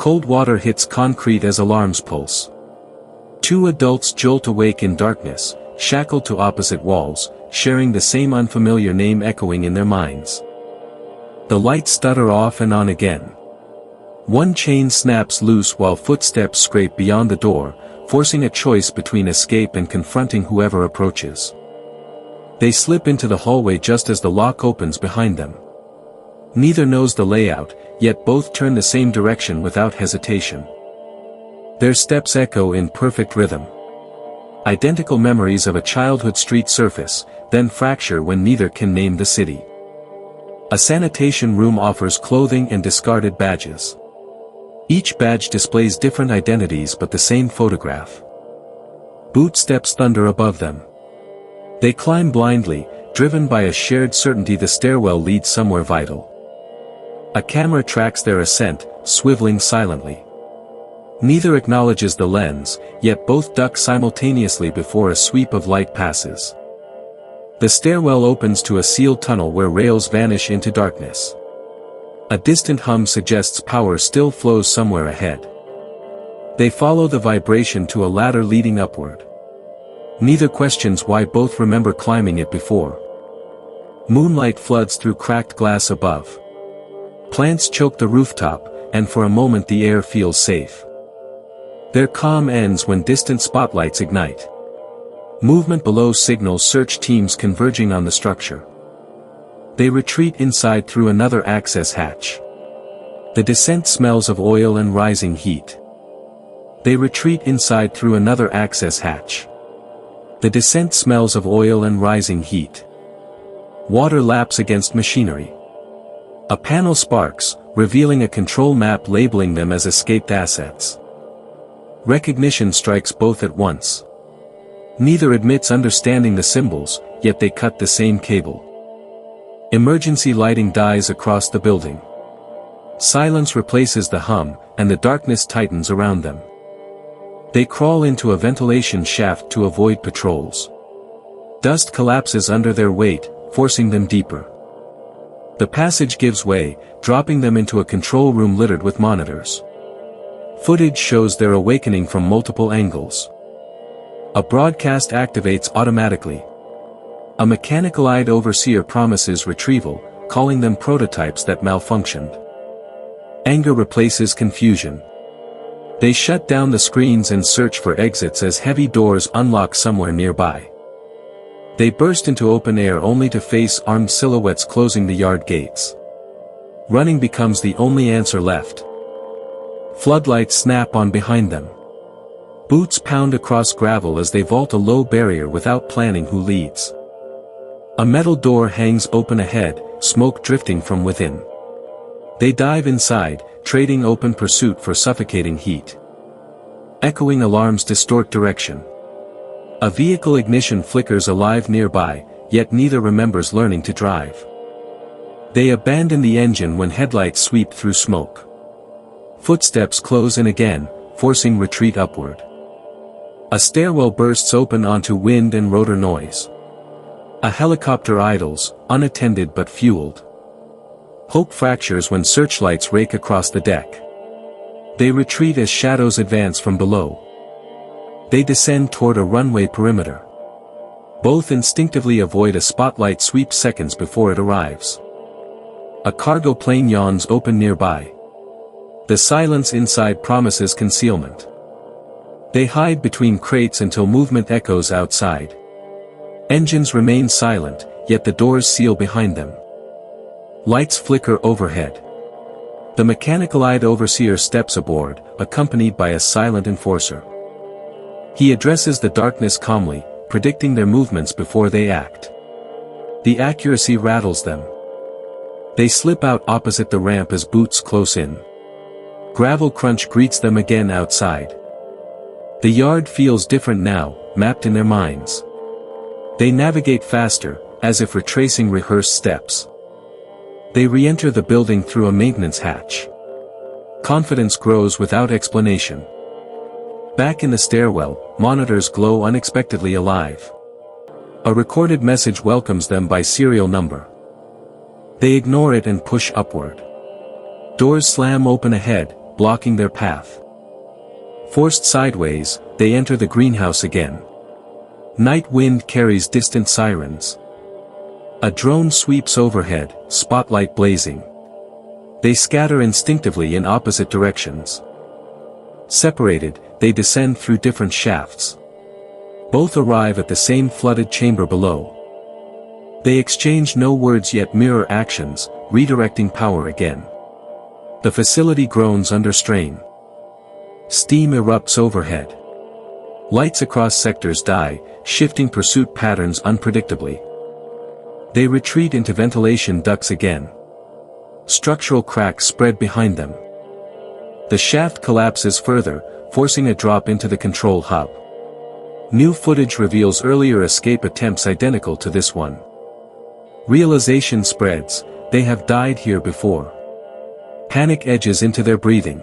Cold water hits concrete as alarms pulse. Two adults jolt awake in darkness, shackled to opposite walls, sharing the same unfamiliar name echoing in their minds. The lights stutter off and on again. One chain snaps loose while footsteps scrape beyond the door, forcing a choice between escape and confronting whoever approaches. They slip into the hallway just as the lock opens behind them. Neither knows the layout, yet both turn the same direction without hesitation. Their steps echo in perfect rhythm. Identical memories of a childhood street surface, then fracture when neither can name the city. A sanitation room offers clothing and discarded badges. Each badge displays different identities but the same photograph. Boot steps thunder above them. They climb blindly, driven by a shared certainty the stairwell leads somewhere vital. A camera tracks their ascent, swiveling silently. Neither acknowledges the lens, yet both duck simultaneously before a sweep of light passes. The stairwell opens to a sealed tunnel where rails vanish into darkness. A distant hum suggests power still flows somewhere ahead. They follow the vibration to a ladder leading upward. Neither questions why both remember climbing it before. Moonlight floods through cracked glass above. Plants choke the rooftop, and for a moment the air feels safe. Their calm ends when distant spotlights ignite. Movement below signals search teams converging on the structure. They retreat inside through another access hatch. The descent smells of oil and rising heat. They retreat inside through another access hatch. The descent smells of oil and rising heat. Water laps against machinery. A panel sparks, revealing a control map labeling them as escaped assets. Recognition strikes both at once. Neither admits understanding the symbols, yet they cut the same cable. Emergency lighting dies across the building. Silence replaces the hum, and the darkness tightens around them. They crawl into a ventilation shaft to avoid patrols. Dust collapses under their weight, forcing them deeper. The passage gives way, dropping them into a control room littered with monitors. Footage shows their awakening from multiple angles. A broadcast activates automatically. A mechanical-eyed overseer promises retrieval, calling them prototypes that malfunctioned. Anger replaces confusion. They shut down the screens and search for exits as heavy doors unlock somewhere nearby. They burst into open air only to face armed silhouettes closing the yard gates. Running becomes the only answer left. Floodlights snap on behind them. Boots pound across gravel as they vault a low barrier without planning who leads. A metal door hangs open ahead, smoke drifting from within. They dive inside, trading open pursuit for suffocating heat. Echoing alarms distort direction. A vehicle ignition flickers alive nearby, yet neither remembers learning to drive. They abandon the engine when headlights sweep through smoke. Footsteps close in again, forcing retreat upward. A stairwell bursts open onto wind and rotor noise. A helicopter idles, unattended but fueled. Hope fractures when searchlights rake across the deck. They retreat as shadows advance from below. They descend toward a runway perimeter. Both instinctively avoid a spotlight sweep seconds before it arrives. A cargo plane yawns open nearby. The silence inside promises concealment. They hide between crates until movement echoes outside. Engines remain silent, yet the doors seal behind them. Lights flicker overhead. The mechanical-eyed overseer steps aboard, accompanied by a silent enforcer. He addresses the darkness calmly, predicting their movements before they act. The accuracy rattles them. They slip out opposite the ramp as boots close in. Gravel crunch greets them again outside. The yard feels different now, mapped in their minds. They navigate faster, as if retracing rehearsed steps. They re-enter the building through a maintenance hatch. Confidence grows without explanation. Back in the stairwell, monitors glow unexpectedly alive. A recorded message welcomes them by serial number. They ignore it and push upward. Doors slam open ahead, blocking their path. Forced sideways, they enter the greenhouse again. Night wind carries distant sirens. A drone sweeps overhead, spotlight blazing. They scatter instinctively in opposite directions. Separated, they descend through different shafts. Both arrive at the same flooded chamber below. They exchange no words yet mirror actions, redirecting power again. The facility groans under strain. Steam erupts overhead. Lights across sectors die, shifting pursuit patterns unpredictably. They retreat into ventilation ducts again. Structural cracks spread behind them. The shaft collapses further, forcing a drop into the control hub. New footage reveals earlier escape attempts identical to this one. Realization spreads, they have died here before. Panic edges into their breathing.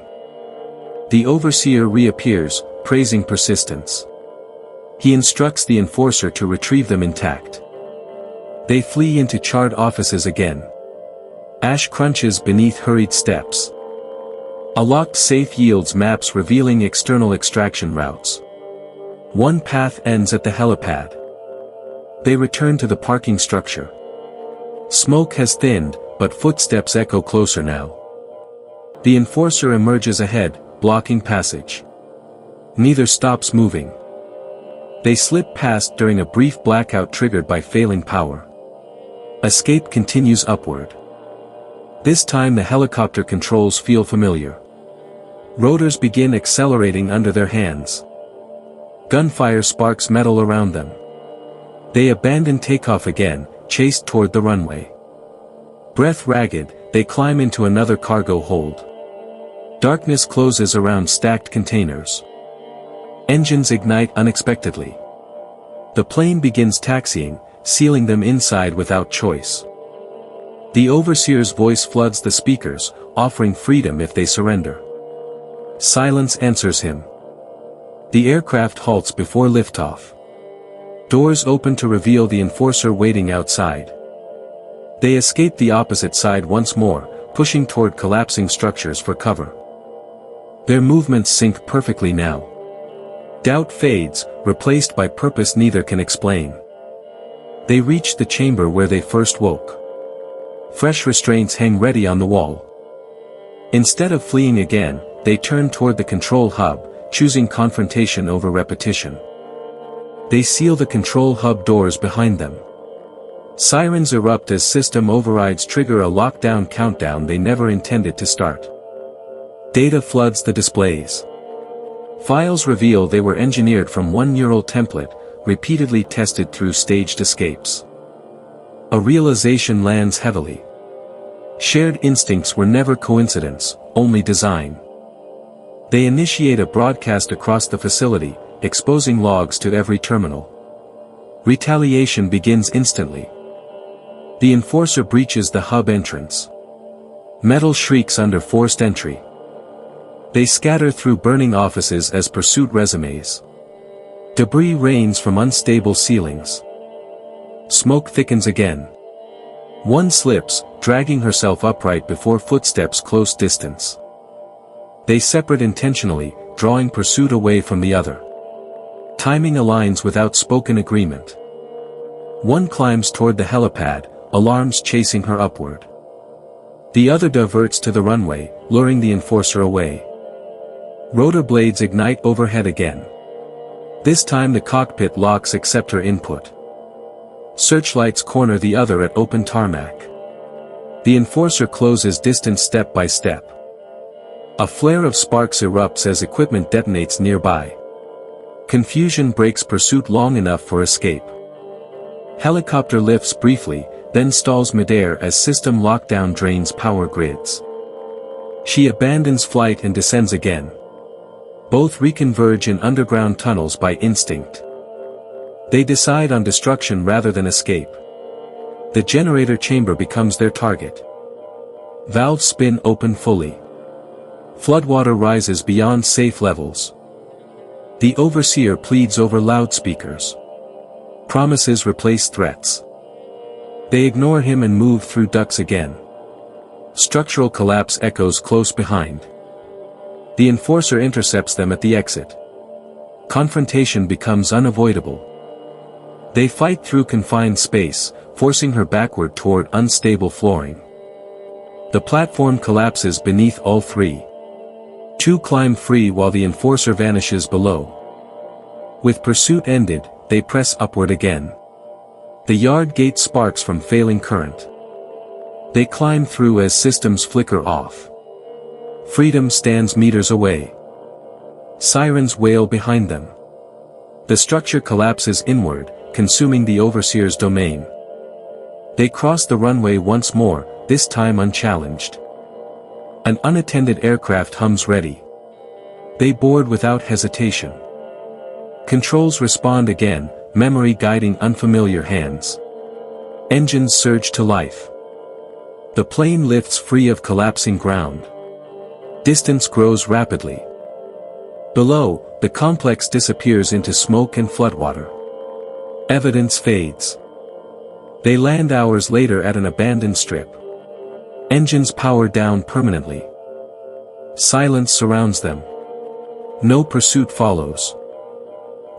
The overseer reappears, praising persistence. He instructs the enforcer to retrieve them intact. They flee into charred offices again. Ash crunches beneath hurried steps. A locked safe yields maps revealing external extraction routes. One path ends at the helipad. They return to the parking structure. Smoke has thinned, but footsteps echo closer now. The enforcer emerges ahead, blocking passage. Neither stops moving. They slip past during a brief blackout triggered by failing power. Escape continues upward. This time the helicopter controls feel familiar. Rotors begin accelerating under their hands. Gunfire sparks metal around them. They abandon takeoff again, chased toward the runway. Breath ragged, they climb into another cargo hold. Darkness closes around stacked containers. Engines ignite unexpectedly. The plane begins taxiing, sealing them inside without choice. The overseer's voice floods the speakers, offering freedom if they surrender. Silence answers him. The aircraft halts before liftoff. Doors open to reveal the enforcer waiting outside. They escape the opposite side once more, pushing toward collapsing structures for cover. Their movements sync perfectly now. Doubt fades, replaced by purpose neither can explain. They reach the chamber where they first woke. Fresh restraints hang ready on the wall. Instead of fleeing again, they turn toward the control hub, choosing confrontation over repetition. They seal the control hub doors behind them. Sirens erupt as system overrides trigger a lockdown countdown they never intended to start. Data floods the displays. Files reveal they were engineered from one neural template, repeatedly tested through staged escapes. A realization lands heavily. Shared instincts were never coincidence, only design. They initiate a broadcast across the facility, exposing logs to every terminal. Retaliation begins instantly. The enforcer breaches the hub entrance. Metal shrieks under forced entry. They scatter through burning offices as pursuit resumes. Debris rains from unstable ceilings. Smoke thickens again. One slips, dragging herself upright before footsteps close distance. They separate intentionally, drawing pursuit away from the other. Timing aligns without spoken agreement. One climbs toward the helipad, alarms chasing her upward. The other diverts to the runway, luring the enforcer away. Rotor blades ignite overhead again. This time the cockpit locks accept her input. Searchlights corner the other at open tarmac. The enforcer closes distance step by step. A flare of sparks erupts as equipment detonates nearby. Confusion breaks pursuit long enough for escape. Helicopter lifts briefly, then stalls midair as system lockdown drains power grids. She abandons flight and descends again. Both reconverge in underground tunnels by instinct. They decide on destruction rather than escape. The generator chamber becomes their target. Valves spin open fully. Floodwater rises beyond safe levels. The overseer pleads over loudspeakers. Promises replace threats. They ignore him and move through ducts again. Structural collapse echoes close behind. The enforcer intercepts them at the exit. Confrontation becomes unavoidable. They fight through confined space, forcing her backward toward unstable flooring. The platform collapses beneath all three. Two climb free while the enforcer vanishes below. With pursuit ended, they press upward again. The yard gate sparks from failing current. They climb through as systems flicker off. Freedom stands meters away. Sirens wail behind them. The structure collapses inward, consuming the overseer's domain. They cross the runway once more, this time unchallenged. An unattended aircraft hums ready. They board without hesitation. Controls respond again, memory guiding unfamiliar hands. Engines surge to life. The plane lifts free of collapsing ground. Distance grows rapidly. Below, the complex disappears into smoke and floodwater. Evidence fades. They land hours later at an abandoned strip. Engines power down permanently. Silence surrounds them. No pursuit follows.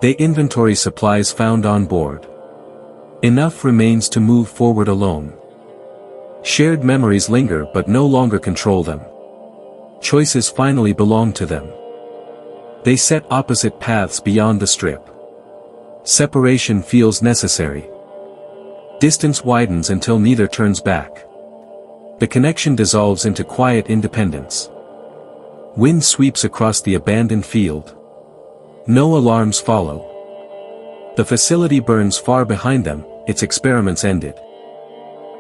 They inventory supplies found on board. Enough remains to move forward alone. Shared memories linger but no longer control them. Choices finally belong to them. They set opposite paths beyond the strip. Separation feels necessary. Distance widens until neither turns back. The connection dissolves into quiet independence. Wind sweeps across the abandoned field. No alarms follow. The facility burns far behind them, its experiments ended.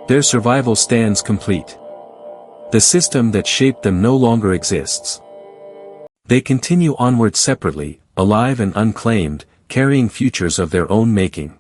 Their survival stands complete. The system that shaped them no longer exists. They continue onward separately, alive and unclaimed, carrying futures of their own making.